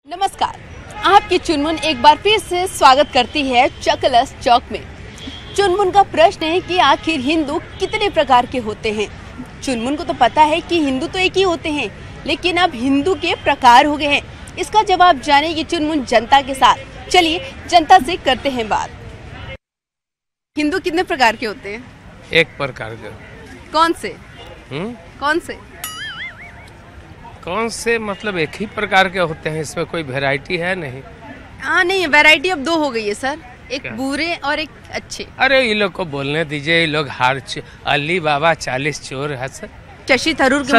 नमस्कार, आपकी चुनमुन एक बार फिर से स्वागत करती है चकलस चौक में। चुनमुन का प्रश्न है कि आखिर हिंदू कितने प्रकार के होते हैं। चुनमुन को तो पता है कि हिंदू तो एक ही होते हैं, लेकिन अब हिंदू के प्रकार हो गए हैं। इसका जवाब जानेगी चुनमुन जनता के साथ। चलिए जनता से करते हैं बात। हिंदू कितने प्रकार के होते हैं? एक प्रकार के। कौन से? कौन से मतलब एक ही प्रकार के होते हैं, इसमें कोई वैरायटी है नहीं। हाँ नहीं, वैरायटी अब दो हो गई है सर, एक बुरे और एक अच्छे। अरे ये लोग को बोलने दीजिए, ये लोग अली बाबा 40 चोर है सर। शशि थरूर के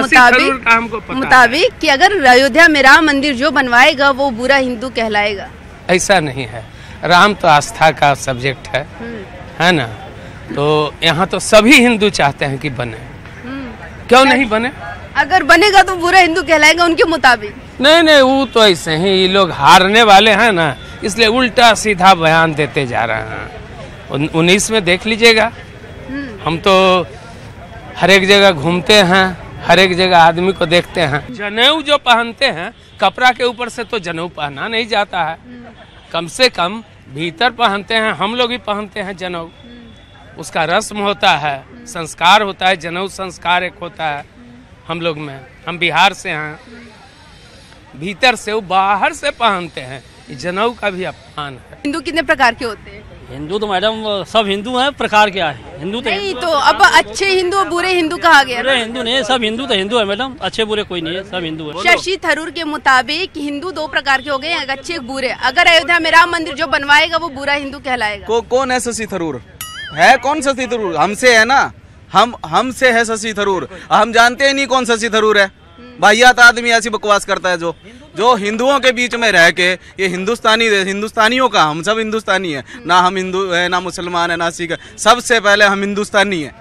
मुताबिक कि अगर अयोध्या में राम मंदिर जो बनवाएगा वो बुरा हिंदू कहलाएगा। ऐसा नहीं है, राम तो आस्था का सब्जेक्ट है ना। तो यहाँ तो सभी हिंदू चाहते हैं कि बने, क्यों नहीं बने? अगर बनेगा तो बुरा हिंदू कहलाएगा उनके मुताबिक। नहीं, वो तो ऐसे ही, ये लोग हारने वाले हैं ना, इसलिए उल्टा सीधा बयान देते जा रहे हैं। 19 में देख लीजिएगा, हम तो हर एक जगह घूमते हैं, हर एक जगह आदमी को देखते हैं। जनेऊ जो पहनते हैं, कपड़ा के ऊपर से तो जनेऊ पहना नहीं जाता है, कम से कम भीतर पहनते हैं। हम लोग ही पहनते हैं जनेऊ, उसका रस्म होता है, संस्कार होता है। जनेऊ संस्कार एक होता है हम लोग में। हम बिहार से हैं, भीतर से वो बाहर से पहनते हैं। जनेऊ का भी अपमान है। हिंदू कितने प्रकार के होते हैं? हिंदू तो मैडम सब हिंदू हैं, प्रकार क्या है? हिंदू तो नहीं, तो अब अच्छे हिंदू और बुरे हिंदू कहा गया। बुरे हिंदू नहीं, सब हिंदू तो हिंदू है मैडम, अच्छे बुरे कोई नहीं है, सब हिंदू है। शशि थरूर के मुताबिक हिंदू दो प्रकार के हो गए, एक अच्छे एक बुरे। अगर अयोध्या में राम मंदिर जो बनवाएगा वो बुरा हिंदू कहलाएगा। कौन है शशि थरूर? है कौन शशि थरूर? हमसे है ना, हमसे है शशि थरूर। हम जानते ही नहीं कौन शशि थरूर है। वाहियात आदमी ऐसी बकवास करता है जो हिंदुओं के बीच में रह के ये हिंदुस्तानियों का, हम सब हिंदुस्तानी है ना, हम हिंदू है ना मुसलमान है ना सिख है, सबसे पहले हम हिंदुस्तानी है।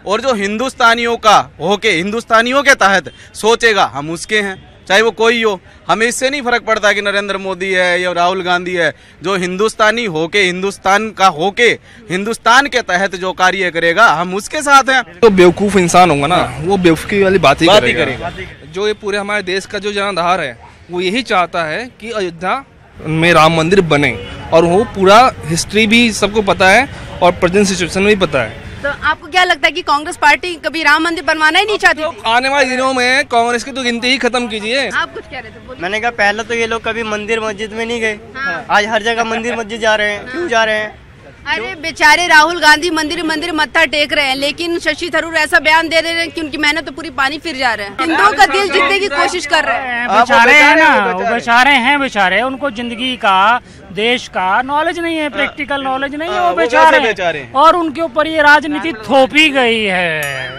और जो हिंदुस्तानियों का होके हिंदुस्तानियों के तहत सोचेगा, हम उसके हैं, चाहे वो कोई हो। हमें इससे नहीं फर्क पड़ता कि नरेंद्र मोदी है या राहुल गांधी है। जो हिंदुस्तानी होके, हिंदुस्तान का होके, हिंदुस्तान के तहत जो कार्य करेगा, हम उसके साथ हैं। तो बेवकूफ इंसान होगा ना, वो बेवकूफी वाली बात ही करेगा। जो ये पूरे हमारे देश का जो जनाधार है, वो यही चाहता है कि अयोध्या में राम मंदिर बने, और वो पूरा हिस्ट्री भी सबको पता है और प्रेजेंट सिचुएशन भी पता है। तो आपको क्या लगता है कि कांग्रेस पार्टी कभी राम मंदिर बनवाना ही नहीं चाहती? तो आने वाले दिनों में कांग्रेस की तो गिनती ही खत्म कीजिए। आप कुछ कह रहे थे? मैंने कहा पहले तो ये लोग कभी मंदिर मस्जिद में नहीं गए, आज हर जगह मंदिर मस्जिद जा रहे हैं। क्यों जा रहे हैं? अरे बेचारे राहुल गांधी मंदिर मत्था टेक रहे हैं, लेकिन शशि थरूर ऐसा बयान दे रहे हैं कि उनकी मेहनत तो पूरी पानी फिर जा रहे हैं। हिंदुओं का दिल जीतने की कोशिश कर रहे हैं। बेचारे हैं ना, वो बेचारे उनको जिंदगी का, देश का नॉलेज नहीं है, प्रैक्टिकल नॉलेज नहीं है, वो बेचारे। और उनके ऊपर ये राजनीति थोपी गई है।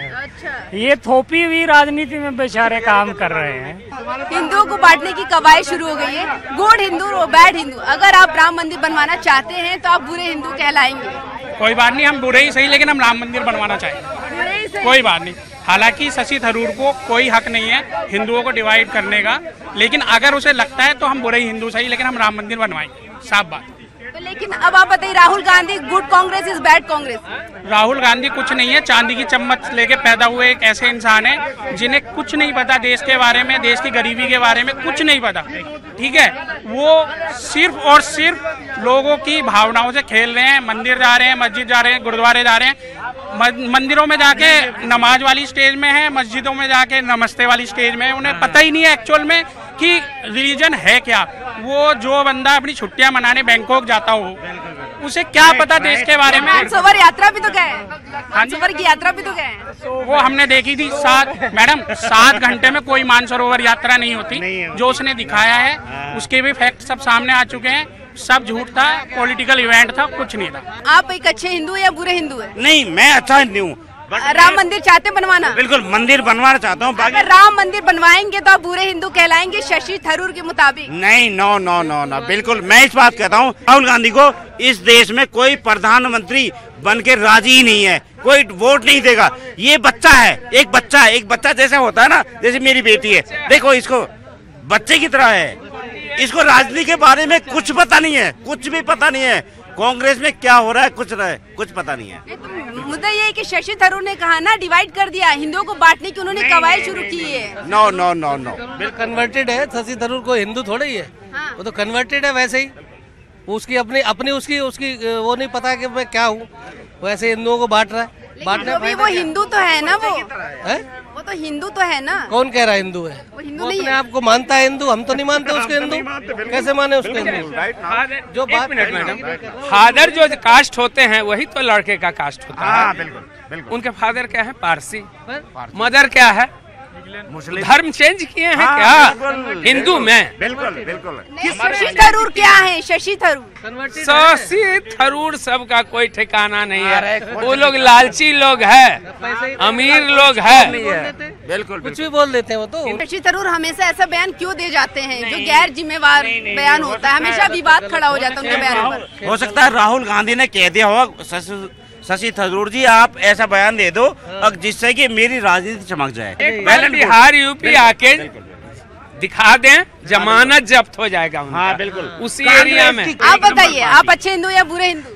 ये थोपी हुई राजनीति में बेचारे काम कर रहे हैं। हिंदुओं को बांटने की कवायद शुरू हो गई है, गुड हिंदू और बैड हिंदू। अगर आप राम मंदिर बनवाना चाहते हैं तो आप बुरे हिंदू कहलाएंगे। कोई बात नहीं, हम बुरे ही सही, लेकिन हम राम मंदिर बनवाना चाहेंगे। कोई बात नहीं। हालांकि शशि थरूर को कोई हक नहीं है हिंदुओं को डिवाइड करने का, लेकिन अगर उसे लगता है तो हम बुरे हिंदू सही, लेकिन हम राम मंदिर बनवाएंगे, साफ बात। तो लेकिन अब आप बताइए, Rahul Gandhi good Congress is bad Congress? Rahul Gandhi कुछ नहीं है, चांदी की चम्मच लेके पैदा हुए एक ऐसे इंसान है जिन्हें कुछ नहीं पता देश के बारे में, देश की गरीबी के बारे में कुछ नहीं पता। ठीक है, वो सिर्फ और सिर्फ लोगों की भावनाओं से खेल रहे हैं। मंदिर जा रहे हैं, मस्जिद जा रहे हैं, गुरुद्वारे जा रहे हैं। मंदिरों में जाके नमाज वाली स्टेज में है, मस्जिदों में जाके नमस्ते वाली स्टेज में है। उन्हें पता ही नहीं है एक्चुअल में कि रिलीजन है क्या। वो जो बंदा अपनी छुट्टियां मनाने बैंकॉक जाता हो, उसे क्या पता देश के बारे में। मानसरोवर यात्रा भी तो गए, मानसरोवर की यात्रा भी तो गए। वो हमने देखी थी। 7 घंटे में कोई मानसरोवर यात्रा नहीं होती। जो उसने दिखाया है उसके भी फैक्ट सब सामने आ चुके हैं। सब झूठ था, पॉलिटिकल इवेंट था, कुछ नहीं था। आप एक अच्छे हिंदू या बुरे हिंदू है? नहीं, मैं अच्छा हिंदू हूँ। राम मंदिर चाहते बनवाना? बिल्कुल, मंदिर बनवाना चाहता हूँ। अगर राम मंदिर बनवाएंगे तो आप बुरे हिंदू कहलाएंगे शशि थरूर के मुताबिक? नहीं, नो, बिल्कुल। मैं इस बात कहता हूँ, राहुल गांधी को इस देश में कोई प्रधानमंत्री बन के राजी ही नहीं है, कोई वोट नहीं देगा। ये बच्चा है, एक बच्चा जैसे होता है ना, जैसे मेरी बेटी है, देखो इसको बच्चे की तरह है। इसको राजनीति के बारे में कुछ पता नहीं है, कुछ भी पता नहीं है। कांग्रेस में क्या हो रहा है कुछ पता नहीं है। मुद्दा ये है कि शशि थरूर ने कहा ना, डिवाइड कर दिया हिंदुओं को, बांटने की उन्होंने कवायद शुरू की है। No no no no, converted है शशि थरूर, को हिंदू थोड़ा ही है। हाँ। वो तो कन्वर्टेड है वैसे ही, उसकी अपनी उसकी वो नहीं पता कि मैं क्या हूँ, वैसे हिंदुओं को बांट रहा है। बांटने वो हिंदू तो है ना, है? वो तो हिंदू तो है ना। कौन कह रहा है हिंदू है? वो हिंदू वो नहीं अपने है। आप को मानता है हिंदू, हम तो नहीं मानते उसको हिंदू। कैसे माने उसको हिंदू? जो बात मैडम, फादर जो कास्ट होते हैं वही तो लड़के का कास्ट होता है। बिल्कुल बिल्कुल। उनके फादर क्या है? पारसी। मदर क्या है? मुस्लिम। धर्म चेंज किए हैं क्या हिंदू में? बिल्कुल बिल्कुल। शशि थरूर क्या है? शशि थरूर, शशि थरूर सबका कोई ठिकाना नहीं है। वो लोग लालची लोग है, अमीर लोग है। बिल्कुल कुछ भी बोल देते हैं वो तो। शशि थरूर हमेशा ऐसा बयान क्यों दे जाते हैं जो गैर जिम्मेवार बयान होता है? हमेशा विवाद खड़ा हो जाता है उनके बयान पर। हो सकता है राहुल गांधी ने कह दिया होगा, शशि थरूर जी आप ऐसा बयान दे दो जिससे कि मेरी राजनीति चमक जाए। पहले बिहार यूपी आके दिखा दें, जमानत जब्त हो जाएगा उनका। हाँ बिल्कुल। उसी एरिया में। आप बताइए, आप अच्छे हिंदू या बुरे हिंदू?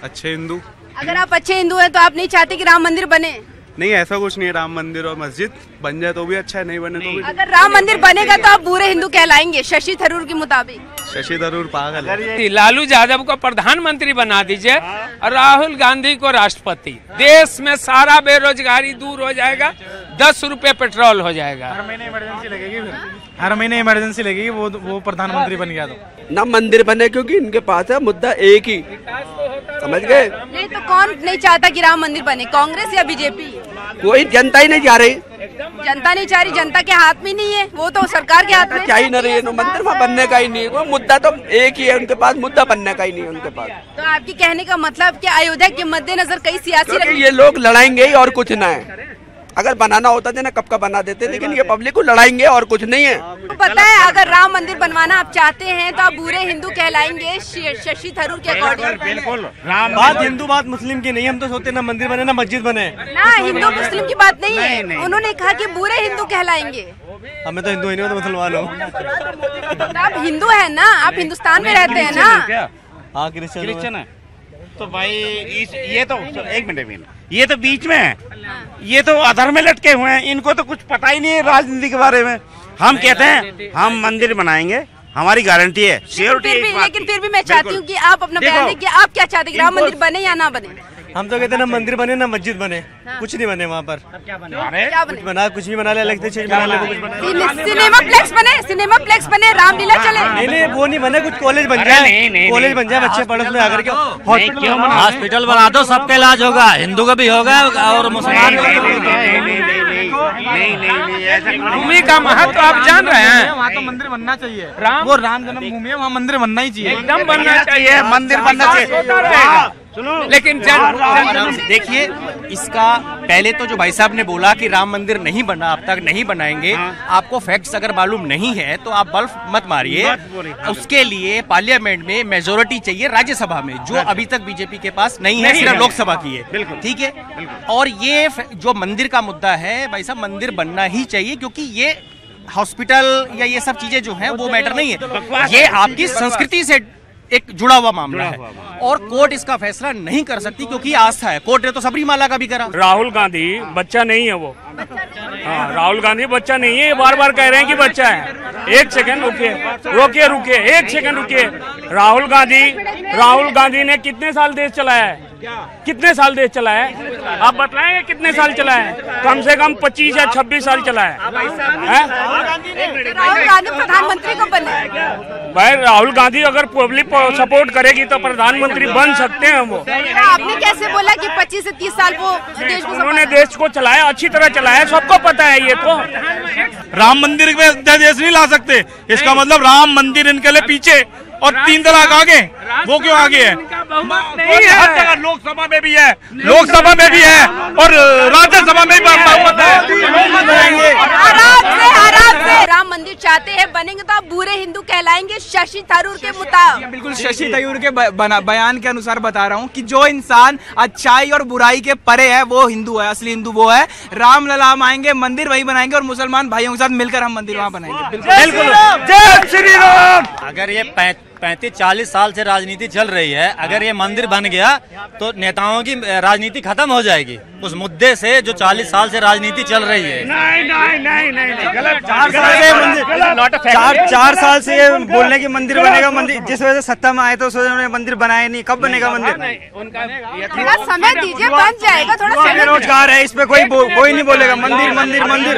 अच्छे हिंदू। अगर आप अच्छे हिंदू हैं तो आप नहीं चाहते कि राम मंदिर बने? नहीं, ऐसा कुछ नहीं है। राम मंदिर और मस्जिद बन जाए तो भी अच्छा है, नहीं बने तो भी। अगर राम मंदिर बनेगा तो आप बुरे हिंदू कहलाएंगे शशि थरूर के मुताबिक। शशि थरूर पागल है। लालू यादव को प्रधानमंत्री बना दीजिए और राहुल गांधी को राष्ट्रपति। देश में सारा बेरोजगारी दूर हो जाएगा, 10 रुपए पेट्रोल हो जाएगा। हर महीने इमरजेंसी लगेगी, वो प्रधानमंत्री बन गया तो। ना मंदिर बने, क्योंकि इनके पास है मुद्दा एक ही, समझ गए? नहीं तो कौन नहीं चाहता कि राम मंदिर बने, कांग्रेस या बीजेपी? कोई जनता ही नहीं जा रही। जनता नहीं चाह रही, जनता के हाथ में नहीं है, वो तो सरकार के हाथ में। क्या ही न रही है, मंदिर वहाँ बनने का ही नहीं है। कोई मुद्दा तो एक ही है उनके पास, मुद्दा बनने का ही नहीं है उनके पास। तो आपकी कहने का मतलब कि अयोध्या के मद्देनजर कई सियासी ये लोग लड़ाएंगे ही और कुछ ना है। अगर बनाना होता था ना कब का बना देते, लेकिन ये पब्लिक को लड़ाएंगे और कुछ नहीं है। तो पता है, अगर राम मंदिर बनवाना आप चाहते हैं तो आप बुरे हिंदू कहलाएंगे शशि थरूर के अकॉर्डिंग। बिल्कुल। राम बात हिंदू बात मुस्लिम की नहीं, हम तो सोचते ना मंदिर बने ना मस्जिद बने। ना हिंदू मुस्लिम की बात नहीं है, उन्होंने कहा कि बुरे हिंदू कहलाएंगे। हमें तो हिंदू ही नहीं, तो मुसलमान हो। तो आप हिंदू है ना, आप हिंदुस्तान में रहते हैं ना। हाँ क्रिश्चियन है। तो भाई ये तो एक मिनट, ये तो बीच में है, ये तो अधर में लटके हुए हैं, इनको तो कुछ पता ही नहीं है राजनीति के बारे में। हम कहते हैं हम मंदिर बनाएंगे, हमारी गारंटी है, श्योरिटी। लेकिन फिर भी मैं चाहती हूँ कि आप अपना बयान दें कि आप क्या चाहते हैं कि राम मंदिर बने या ना बने। हम तो कहते हैं ना मंदिर बने ना मस्जिद बने, कुछ नहीं बने वहाँ पर। क्या कुछ बना, कुछ भी बना ले, लगते चीज बना ले, वो कुछ बना। सिनेमा प्लेक्स बने, रामलीला चले। नहीं वो नहीं बने, कुछ कॉलेज बन जाए, कॉलेज बन जाए, बच्चे पढ़ उसमें आकर के हॉस्पिटल बना दो, सबका इलाज होगा, हिंदू का भी होगा और मुसलमान का भी। भूमि का महत्व आप जान रहे हैं। वहाँ तो मंदिर बनना चाहिए, वो राम जन्मभूमि है, वहाँ मंदिर बनना ही चाहिए, एकदम बनना चाहिए, मंदिर बनना चाहिए। लेकिन देखिए, इसका पहले तो जो भाई साहब ने बोला कि राम मंदिर नहीं बना, अब तक नहीं बनाएंगे, आपको फैक्ट्स अगर मालूम नहीं है तो आप बल्फ मत मारिए। उसके लिए पार्लियामेंट में मेजोरिटी चाहिए, राज्यसभा में, जो अभी तक बीजेपी के पास नहीं है, सिर्फ लोकसभा की है। ठीक है। और ये जो मंदिर का मुद्दा है भाई साहब, मंदिर बनना ही चाहिए, क्योंकि ये हॉस्पिटल या ये सब चीजें जो है वो मैटर नहीं है, ये आपकी संस्कृति से एक जुड़ा हुआ मामला है और कोर्ट इसका फैसला नहीं कर सकती, क्योंकि आस्था है। कोर्ट ने तो सबरीमाला का भी करा। राहुल गांधी बच्चा नहीं है वो। हाँ, राहुल गांधी बच्चा नहीं है, ये बार बार कह रहे हैं कि बच्चा है। एक सेकंड रुकिए, एक सेकंड रुकिए। राहुल गांधी ने कितने साल देश चलाया है? कितने साल देश चलाया है? आप बताएंगे कितने साल चलाया है? कम से कम 25 या 26 साल चलाया है। राहुल गांधी प्रधानमंत्री कब बने? भाई राहुल गांधी अगर पब्लिक सपोर्ट करेगी तो प्रधानमंत्री बन सकते हैं वो। आपने कैसे बोला कि 25 से 30 साल वो देश को उन्होंने देश को चलाया, अच्छी तरह चलाया, सबको पता है। ये तो राम मंदिर में देश नहीं ला सकते, इसका मतलब राम मंदिर इनके लिए पीछे और 3 तलाक आगे, वो क्यों आगे है? हर जगह लोकसभा में भी है, और राज्यसभा में भी बहुमत है। आराम से राम मंदिर चाहते हैं, बनेंगे तो आप बुरे हिंदू कहलाएंगे शशि थरूर के मुताबिक। बिल्कुल शशि थरूर के बयान के अनुसार बता रहा हूँ कि जो इंसान अच्छाई और बुराई के परे है वो हिंदू है, असली हिंदू वो है। राम लला आएंगे, मंदिर वही बनाएंगे और मुसलमान भाइयों के साथ मिलकर हम मंदिर वहाँ बनाएंगे। बिल्कुल। जय श्री राम। अगर ये 35-40 साल से राजनीति चल रही है। अगर ये मंदिर बन गया तो नेताओं की राजनीति खत्म हो जाएगी उस मुद्दे से जो 40 साल से राजनीति चल रही है। नहीं गलत। 4 साल से ये बोलने की मंदिर बनेगा, मंदिर जिस वजह से सत्ता में आए तो उस वजह से मंदिर बनाया नहीं। कब बनेगा मंदिर? थोड़ा समय दीजिए, बन जाएगा। थोड़ा समय बेरोजगार है, इस पे कोई नहीं बोलेगा। मंदिर मंदिर मंदिर।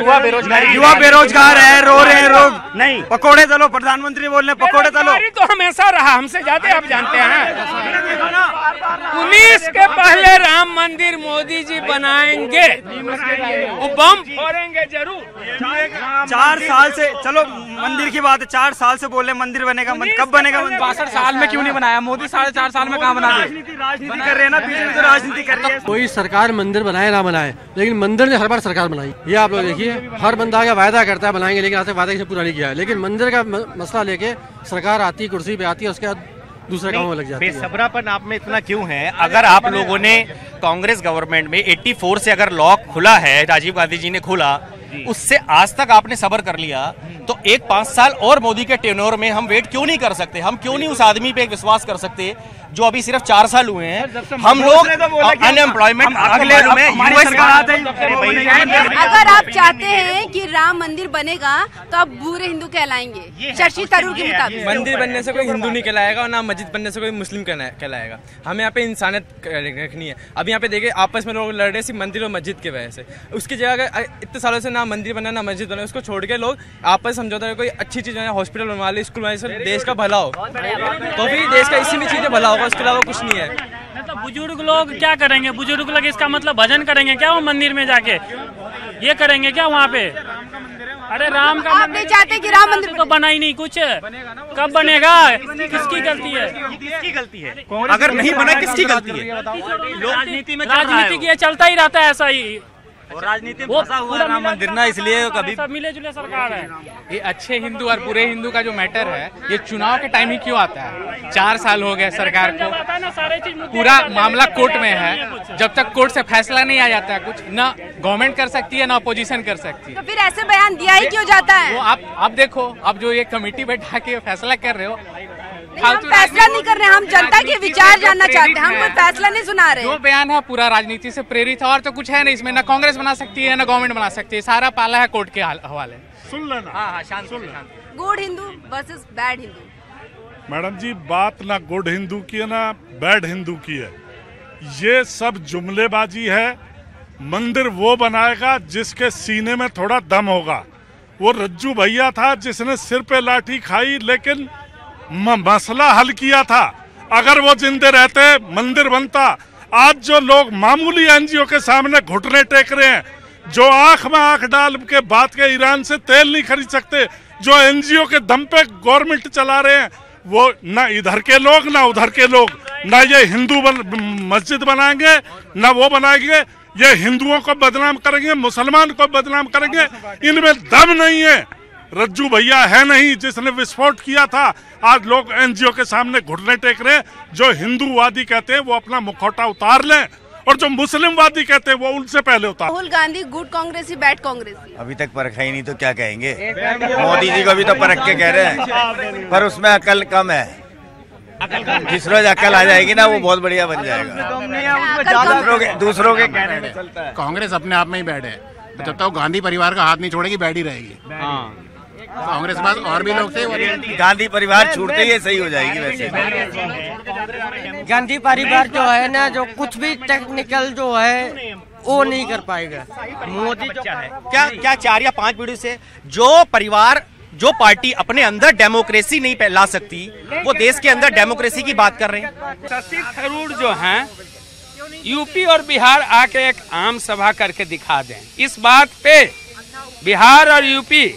युवा बेरोजगार है, रो रहे हैं लोग। नहीं पकोड़े तलो, प्रधानमंत्री बोल रहे पकोड़े तलो। तो हमेशा रहा, हमसे ज्यादा आप जानते हैं। 19 के पहले राम मंदिर मोदी जी बनाएंगे, वो बम फोड़ेंगे जरूर। 4 साल से, चलो मंदिर की बात है, 4 साल से बोले मंदिर बनेगा। कब बनेगा? 62 साल में क्यों नहीं बनाया मोदी? 4.5 साल में कहाँ बना दे? राजनीति कर रहे हैं ना, बीच में तो राजनीति कर रही है। कोई सरकार मंदिर बनाए ना बनाए, लेकिन मंदिर ने हर बार सरकार बनाई। ये आप लोग देखिए, हर बंदा का वायदा करता है बनाएंगे, लेकिन आज तक वादा किसी पूरा नहीं किया है। लेकिन मंदिर का मसला लेके सरकार आती है, कुर्सी पे आती है, उसके बाद दूसरे कामों में लग जाती है। बेसब्रापन आप में इतना क्यों है? अगर आप लोगों ने कांग्रेस गवर्नमेंट में 84 से अगर लॉक खुला है, राजीव गांधी जी ने खोला, उससे आज तक आपने सब्र कर लिया, तो 5 साल और मोदी के टेन्योर में हम वेट क्यों नहीं कर सकते? हम क्यों नहीं उस आदमी पे एक विश्वास कर सकते जो अभी सिर्फ 4 साल हुए हैं? हम लोग अनएम्प्लॉयमेंट अगले में अगर आप चाहते हैं कि राम मंदिर बनेगा तो आप बुरे हिंदू कहलाएंगे शशि थरूर के मुताबिक। मंदिर बनने से कोई हिंदू नहीं कहलाएगा और ना मस्जिद बनने से कोई मुस्लिम कहलाएगा। हमें यहाँ पे इंसानियत रखनी है। अब यहाँ पे देखिए आपस में लोग लड़ रहे सिर्फ मंदिर और मस्जिद की वजह से। उसकी जगह इतने सालों से ना मंदिर बना ना मस्जिद बना, उसको छोड़ के लोग आपस समझौता कोई अच्छी चीज हॉस्पिटल बनवा ले, स्कूल बनवा ले, देश का भला हो। तो फिर देश का इसी में चीजें भला होगा, उसके अलावा कुछ नहीं है। तो बुजुर्ग लोग क्या करेंगे? बुजुर्ग लोग इसका मतलब भजन करेंगे क्या? वो मंदिर में जाके ये करेंगे क्या वहाँ पे? अरे राम का आप नहीं चाहते कि राम मंदिर तो बना ही नहीं कुछ। कब बनेगा? किसकी गलती है? किसकी गलती है? अगर नहीं बना किसकी गलती है? राजनीति में राजनीति ये चलता ही रहता है ऐसा ही। और राजनीति में फंसा हुआ राम मंदिर ना, इसलिए कभी सब मिले जुले सरकार है। ये अच्छे हिंदू और बुरे हिंदू का जो मैटर है, ये चुनाव के टाइम ही क्यों आता है? 4 साल हो गए सरकार को, पूरा मामला कोर्ट में है। जब तक कोर्ट से फैसला नहीं आ जाता है कुछ, ना गवर्नमेंट कर सकती है ना अपोजिशन कर सकती है। तो फिर ऐसे बयान दिया ही क्यों जाता है? वो आप देखो, अब जो ये कमेटी बैठा के फैसला कर रहे हो, हम फैसला नहीं कर रहे, हम जनता के विचार जानना चाहते हैं, हम कोई फैसला नहीं सुना रहे। जो बयान है पूरा राजनीति से प्रेरित है और तो कुछ है नहीं इसमें। ना कांग्रेस बना सकती है ना गवर्नमेंट बना सकती है, सारा पाला है कोर्ट के हवाले। सुन लेना। हाँ, शांत। Good Hindu versus bad Hindu. Madam ji, बात ना गुड हिंदू की है ना बैड हिंदू की है, ये सब जुमलेबाजी है। मंदिर वो बनाएगा जिसके सीने में थोड़ा दम होगा। वो रज्जू भैया था जिसने सिर पे लाठी खाई लेकिन मसला हल किया था। अगर वो जिंदे रहते मंदिर बनता। आज जो लोग मामूली एनजीओ के सामने घुटने टेक रहे हैं, जो आंख में आंख डाल के बात के ईरान से तेल नहीं खरीद सकते, जो एनजीओ के दम पे गवर्नमेंट चला रहे हैं, वो ना इधर के लोग ना उधर के लोग, ना ये हिंदू मस्जिद बनाएंगे ना वो बनाएंगे। ये हिंदुओं को बदनाम करेंगे, मुसलमान को बदनाम करेंगे। इनमें दम नहीं है। रज्जू भैया है नहीं जिसने विस्फोट किया था। आज लोग एनजीओ के सामने घुटने टेक रहे हैं। जो हिंदूवादी कहते हैं वो अपना मुखौटा उतार लें, और जो मुस्लिमवादी कहते हैं वो उनसे पहले उतार। राहुल गांधी गुड कांग्रेसी बैड कांग्रेसी? अभी तक परखा ही नहीं तो क्या कहेंगे? मोदी जी को भी तो परख के कह रहे हैं, पर उसमें अकल कम है। जिस रोज अकल आ जाएगी ना वो बहुत बढ़िया बन जाएगा। दूसरों के कहने में चलता है। कांग्रेस अपने आप में ही बैड है, जब तक गांधी परिवार का हाथ नहीं छोड़ेगी बैड ही रहेगी। कांग्रेस के पास और भी लोग थे, गांधी परिवार छूटते ही सही हो जाएगी। वैसे गांधी परिवार जो है ना, जो कुछ भी टेक्निकल जो है वो नहीं कर पाएगा। मोदी जो क्या 4 या 5 पीढ़ी से जो परिवार जो पार्टी अपने अंदर डेमोक्रेसी नहीं ला सकती, वो देश के अंदर डेमोक्रेसी की बात कर रहे हैं। शशि थरूर जो हैं यूपी और बिहार आके एक आम सभा करके दिखा दें। इस बात पे बिहार और यूपी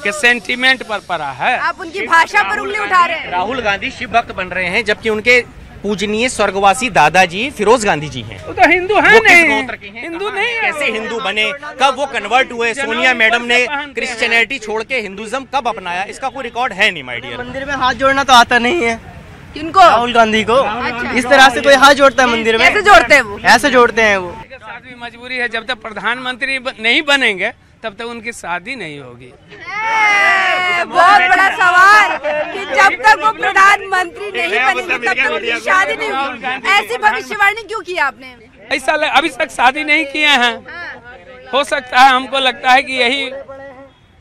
के सेंटीमेंट पर पड़ा है। आप उनकी भाषा पर उंगली उठा रहे हैं। राहुल गांधी शिव भक्त बन रहे हैं, जबकि उनके पूजनीय स्वर्गवासी दादाजी फिरोज गांधी जी हैं। वो तो हिंदू है नहीं, हिंदू नहीं है। कैसे हिंदू बने? कब वो कन्वर्ट हुए? सोनिया मैडम ने क्रिश्चियनिटी छोड़ के हिंदुइज्म कब अपनाया? इसका कोई रिकॉर्ड है नहीं माय डियर। मंदिर में हाथ जोड़ना तो आता नहीं है किनको? राहुल गांधी को। इस तरह से कोई हाथ जोड़ता है मंदिर में? कैसे जोड़ते हैं वो? ऐसे जोड़ते हैं वो। मजबूरी है, जब तक प्रधानमंत्री नहीं बनेंगे तब तक उनकी शादी नहीं होगी। बहुत बड़ा सवाल कि जब तक वो प्रधानमंत्री नहीं बनेंगे तब तक उनकी शादी नहीं होगी। ऐसी भविष्यवाणी क्यों की आपने? ऐसा अभी तक शादी नहीं किए हैं, हो सकता है, हमको लगता है कि यही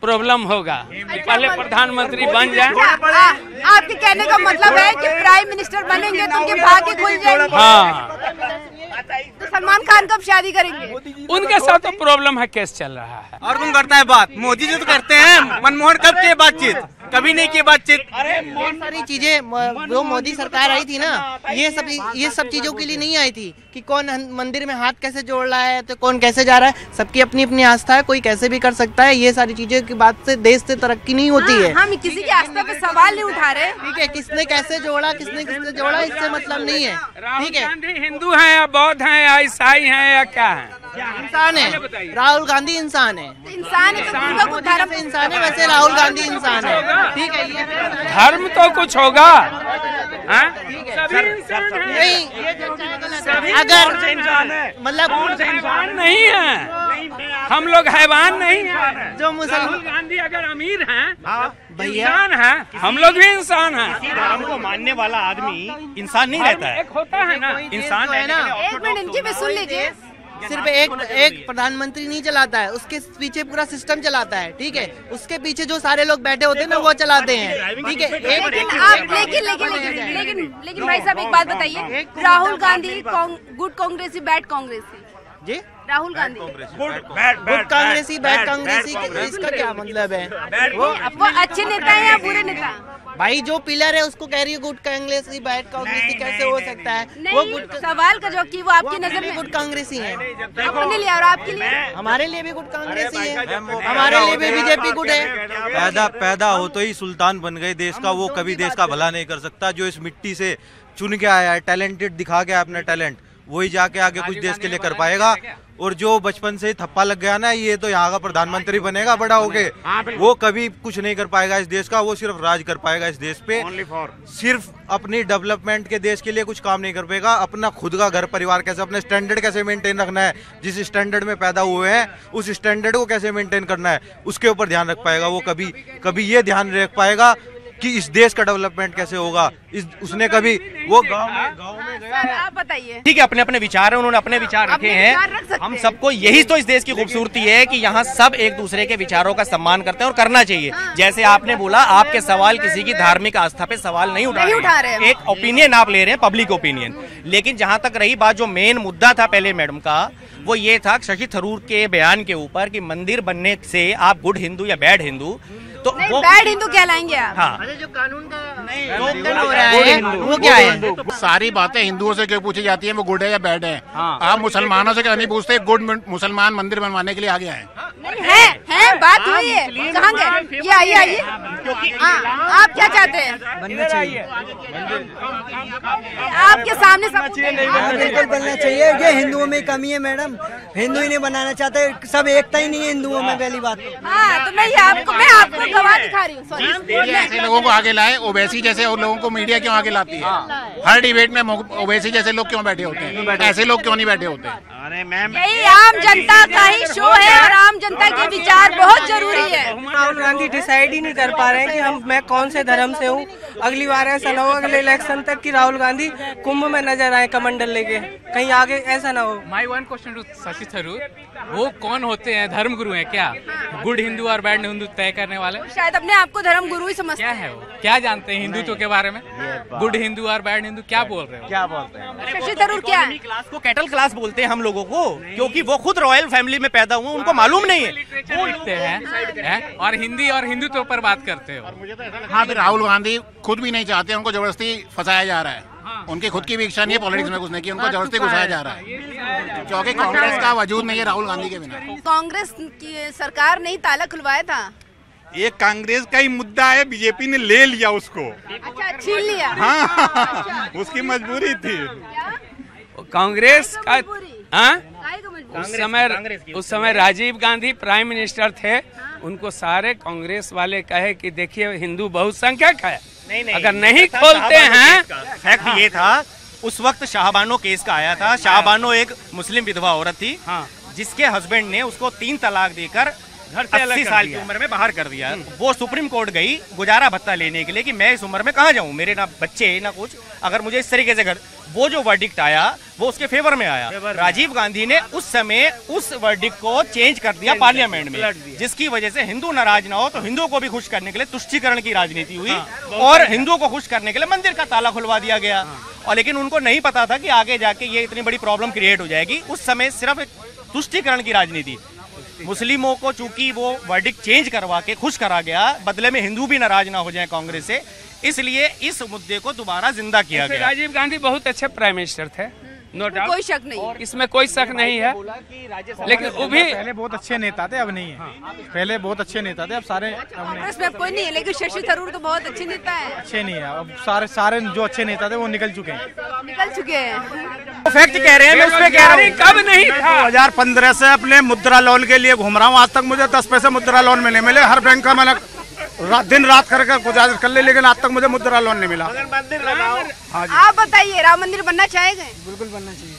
प्रॉब्लम होगा, पहले प्रधानमंत्री बन जाए। आपके कहने का मतलब है कि प्राइम मिनिस्टर बनेंगे तो उनके भाग्य खुल जाएंगे। हाँ, तो सलमान खान कब शादी करेंगे? उनके साथ तो प्रॉब्लम है, केस चल रहा है। और कौन करता है बात? मोदी जी तो करते हैं। मनमोहन कब किए बातचीत? कभी नहीं की बातचीत। अरे बहुत सारी चीजें जो मोदी सरकार आई थी ना, ये सब चीजों के लिए नहीं आई थी कि कौन मंदिर में हाथ कैसे जोड़ रहा है तो कौन कैसे जा रहा है। सबकी अपनी अपनी आस्था है, कोई कैसे भी कर सकता है। ये सारी चीजें की बात से देश से तरक्की नहीं होती है। हम किसी की आस्था पे सवाल नहीं उठा रहे। ठीक है, किसने कैसे जोड़ा, किसने जोड़ा, इससे मतलब नहीं है। ठीक है, हिंदू हैं या बौद्ध हैं या ईसाई हैं या क्या है? इंसान है। राहुल गांधी इंसान है। इंसान है, धर्म इंसान है, वैसे राहुल गांधी इंसान है। ठीक है, ये धर्म तो कुछ होगा। नहीं, अगर मतलब इंसान नहीं है, हम लोग हैवान नहीं है। जो मुसलमान गांधी अगर अमीर हैं, भैया इंसान है, हम लोग भी इंसान हैं। धर्म को मानने वाला आदमी इंसान नहीं रहता है। एक होता है ना इंसान है ना। एक मिनट इनकी भी सुन लीजिए। सिर्फ एक प्रधानमंत्री नहीं चलाता है, उसके पीछे पूरा सिस्टम चलाता है। ठीक है, उसके पीछे जो सारे लोग बैठे होते हैं ना, वो चलाते हैं। ठीक है, लेकिन भाई साहब एक बात बताइए, राहुल गांधी गुड कांग्रेसी बैड कांग्रेसी? जी, राहुल गांधी गुड कांग्रेसी बैड कांग्रेसी, इसका क्या मतलब है? वो अच्छे नेता है या बुरे नेता? भाई जो पिलर है उसको कह रही है गुड कांग्रेसी बैड कांग्रेसी, कैसे हो सकता है? वो सवाल का जवाब की वो आपकी नजर में गुड कांग्रेसी है अपने लिए और आपके लिए? हमारे लिए भी गुड कांग्रेसी है, हमारे लिए भी बीजेपी गुड है। पैदा होते ही सुल्तान बन गए देश का, वो कभी देश का भला नहीं कर सकता। जो इस मिट्टी से चुन के आया है, टैलेंटेड दिखा के अपना टैलेंट, वही जाके आगे कुछ देश के लिए कर पाएगा। और जो बचपन से थप्पा लग गया ना, ये तो यहाँ का प्रधानमंत्री बनेगा बड़ा होके, वो कभी कुछ नहीं कर पाएगा इस देश का। वो सिर्फ राज कर पाएगा इस देश पे, सिर्फ अपनी डेवलपमेंट के देश के लिए कुछ काम नहीं कर पाएगा। अपना खुद का घर परिवार कैसे, अपने स्टैंडर्ड कैसे मेंटेन रखना है, जिस स्टैंडर्ड में पैदा हुए हैं उस स्टैंडर्ड को कैसे मेंटेन करना है, उसके ऊपर ध्यान रख पाएगा। वो कभी ये ध्यान रख पाएगा कि इस देश का डेवलपमेंट कैसे होगा। उसने कभी वो गांव में गया है। आप बताइए। ठीक है, अपने अपने विचार है, उन्होंने अपने विचार रखे हैं। हम सबको यही तो इस देश की खूबसूरती है कि यहाँ सब एक दूसरे के विचारों का सम्मान करते हैं और करना चाहिए। जैसे आपने बोला, आपके सवाल किसी की धार्मिक आस्था पे सवाल नहीं उठा रहे, एक ओपिनियन आप ले रहे हैं, पब्लिक ओपिनियन। लेकिन जहाँ तक रही बात, जो मेन मुद्दा था पहले मैडम का, वो ये था शशि थरूर के बयान के ऊपर कि मंदिर बनने से आप गुड हिंदू या बैड हिंदू, तो वो बैड हिंदू कहलाएंगे आप। हाँ, जो कानून का हो रहा है वो क्या है? सारी बातें हिंदुओं से क्यों पूछी जाती है, वो गुड है या बैड है? आप मुसलमानों से क्या नहीं पूछते? गुड मुसलमान मंदिर बनवाने के लिए आगे आए हैं, बात हुई है, कहाँ गए? ये आइए, आप क्या चाहते हैं? बनना चाहिए, आपके सामने सब बिल्कुल बनना चाहिए। ये हिंदुओं में कमी है मैडम, हिंदू ही नहीं बनाना चाहते, सब एकता ही नहीं है हिंदुओं में, पहली बात। हाँ, तो मैं आपको गवाह दिखा रही हूँ। ऐसे लोगों को आगे लाए, ओवैसी जैसे लोगों को मीडिया क्यों आगे लाती है? हर डिबेट में ओवैसी जैसे लोग क्यों बैठे होते हैं? ऐसे लोग क्यों नहीं बैठे होते? अरे मैम, यही आम जनता का ही शो है और आम जनता के विचार बहुत जरूरी है। राहुल गांधी डिसाइड ही नहीं कर पा रहे हैं कि मैं कौन से धर्म से हूँ। अगली बार ऐसा ना हो अगले इलेक्शन तक कि राहुल गांधी कुंभ में नजर आए कमंडल लेके, कहीं आगे ऐसा ना हो। My one question to Shashi Tharoor, वो कौन होते हैं? धर्म गुरु हैं क्या? गुड हिंदू और बैड हिंदू तय करने वाले? शायद अपने आप को धर्म गुरु ही समझते हैं। क्या है वो? क्या जानते हैं हिंदुत्व के बारे में? गुड हिंदू और बैड हिंदू क्या बोल रहे हो? क्या बोलते हैं? शशि थरूर क्या है? क्लास को कैटल क्लास बोलते हैं हम लोगों को, क्योंकि वो खुद रॉयल फैमिली में पैदा हुए, उनको मालूम नहीं है। वो लिखते हैं और हिंदी और हिंदुत्व पर बात करते हो। हाँ, फिर राहुल गांधी खुद भी नहीं चाहते, उनको जबरदस्ती फंसाया जा रहा है। उनकी खुद की भी इच्छा नहीं है पॉलिटिक्स में घुसने की, उनको जबरदस्ती घुसाया जा रहा है, क्योंकि कांग्रेस का वजूद नहीं है राहुल गांधी के बिना। कांग्रेस की सरकार ने ताला खुलवाया था। ये कांग्रेस का ही मुद्दा है, बीजेपी ने ले लिया उसको। अच्छा, छीन लिया। हाँ, उसकी मजबूरी थी। कांग्रेस का उस समय राजीव गांधी प्राइम मिनिस्टर थे, उनको सारे कांग्रेस वाले कहे कि देखिए हिंदू बहुसंख्यक है, नहीं, अगर नहीं खोलते हैं। फैक्ट ये था, उस वक्त शाहबानो केस का आया था। शाहबानो एक मुस्लिम विधवा औरत थी, जिसके हस्बैंड ने उसको 3 तलाक देकर 80 साल की उम्र में बाहर कर दिया। वो सुप्रीम कोर्ट गई गुजारा भत्ता लेने के लिए कि मैं इस उम्र में कहाँ जाऊँ, मेरे ना बच्चे ना कुछ, अगर मुझे इस तरीके से घर, वो जो वर्डिक्ट आया वो उसके फेवर में आया। राजीव गांधी ने उस समय उस वर्डिक्ट को चेंज कर दिया पार्लियामेंट में, जिसकी वजह से हिंदू नाराज ना हो, तो हिंदुओं को भी खुश करने के लिए तुष्टीकरण की राजनीति हुई और हिंदुओं को खुश करने के लिए मंदिर का ताला खुलवा दिया गया। और लेकिन उनको नहीं पता था कि आगे जाके ये इतनी बड़ी प्रॉब्लम क्रिएट हो जाएगी। उस समय सिर्फ तुष्टीकरण की राजनीति, मुस्लिमों को चूंकि वो वर्डिक्ट चेंज करवा के खुश करा गया, बदले में हिंदू भी नाराज ना हो जाए कांग्रेस से, इसलिए इस मुद्दे को दोबारा जिंदा किया गया। राजीव गांधी बहुत अच्छे प्राइम मिनिस्टर थे, नो डाउट, कोई शक नहीं, इसमें कोई शक नहीं है। लेकिन वो भी पहले बहुत अच्छे नेता थे, अब नहीं है। पहले बहुत अच्छे नेता थे, अब सारे कांग्रेस में कोई नहीं है। लेकिन शशि थरूर तो बहुत अच्छे नेता है। अच्छे नहीं है, अब सारे जो अच्छे नेता थे वो निकल चुके हैं। फैक्ट कह रहे हैं, मैं उसमें कह रहा हूँ कब नहीं था। 2015 से अपने मुद्रा लोन के लिए घूम रहा हूँ, आज तक मुझे 10 पैसे मुद्रा लोन में नहीं मिले। हर बैंक का मैंने दिन रात करके गुजारिश कर ली, लेकिन आज तक मुझे मुद्रा लोन नहीं मिला। हाँ जी। आप बताइए, राम मंदिर बनना चाहेंगे? बिल्कुल बनना चाहिए,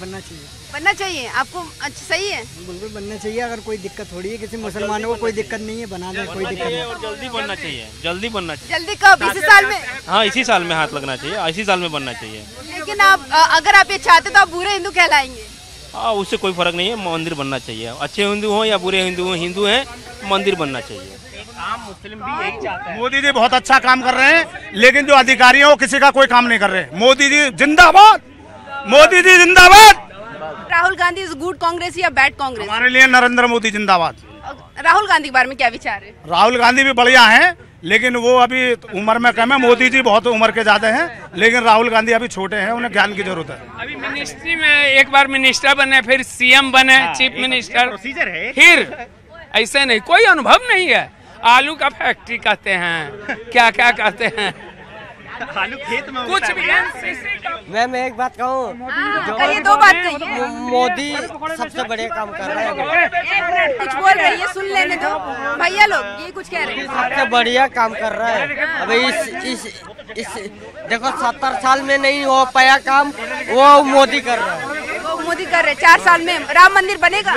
बनना चाहिए, बनना चाहिए। आपको अच्छा सही है? बिल्कुल बनना चाहिए। अगर कोई दिक्कत थोड़ी है, किसी मुसलमानों को कोई दिक्कत नहीं है, बना दे, कोई दिक्कत नहीं। और जल्दी बनना चाहिए, जल्दी बनना चाहिए। जल्दी कब? इसी साल में? हाँ, इसी साल में हाथ लगना चाहिए, इसी साल में बनना चाहिए। लेकिन आप अगर आप ये चाहते तो आप बुरे हिंदू कहलाएंगे। हाँ, उससे कोई फर्क नहीं है, मंदिर बनना चाहिए। अच्छे हिंदू हो या बुरे हिंदू हो, हिंदू हैं, मंदिर बनना चाहिए। मुस्लिम भी यही चाहता है। मोदी जी बहुत अच्छा काम कर रहे हैं, लेकिन जो अधिकारी हैं वो किसी का कोई काम नहीं कर रहे। मोदी जी जिंदाबाद, मोदी जी जिंदाबाद। राहुल गांधी इज गुड कांग्रेस या बैड कांग्रेस? हमारे लिए नरेंद्र मोदी जिंदाबाद। राहुल गांधी के बारे में क्या विचार है? राहुल गांधी भी बढ़िया हैं, लेकिन वो अभी उम्र में कम है। मोदी जी बहुत उम्र के ज्यादा हैं, लेकिन राहुल गांधी अभी छोटे हैं, उन्हें ज्ञान की जरूरत है। अभी मिनिस्ट्री में एक बार मिनिस्टर बने, फिर सीएम बने, चीफ मिनिस्टर, प्रोसीजर है। फिर ऐसे नहीं, कोई अनुभव नहीं है। आलू का फैक्ट्री कहते हैं, क्या क्या कहते हैं, आलू खेत में कुछ भी। मैं एक बात कहूँ, कहिए, दो बात कहिए। मोदी सबसे बढ़िया काम कर रहा है। कुछ बोल रही है, सुन लेने दो भैया लोग, ये कुछ कह रहे हैं। सबसे बढ़िया काम कर रहा है। अभी इस देखो 70 साल में नहीं हो पाया काम, वो मोदी कर रहा है। वो मोदी कर रहे 4 साल में। राम मंदिर बनेगा?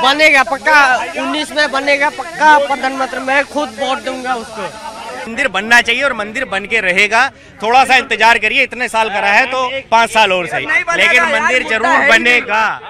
बनेगा पक्का, 19 में बनेगा पक्का। प्रधानमंत्री मैं खुद वोट दूंगा उसको। मंदिर बनना चाहिए और मंदिर बन के रहेगा। थोड़ा सा इंतजार करिए, इतने साल करा है तो 5 साल और सही, लेकिन मंदिर जरूर बनेगा।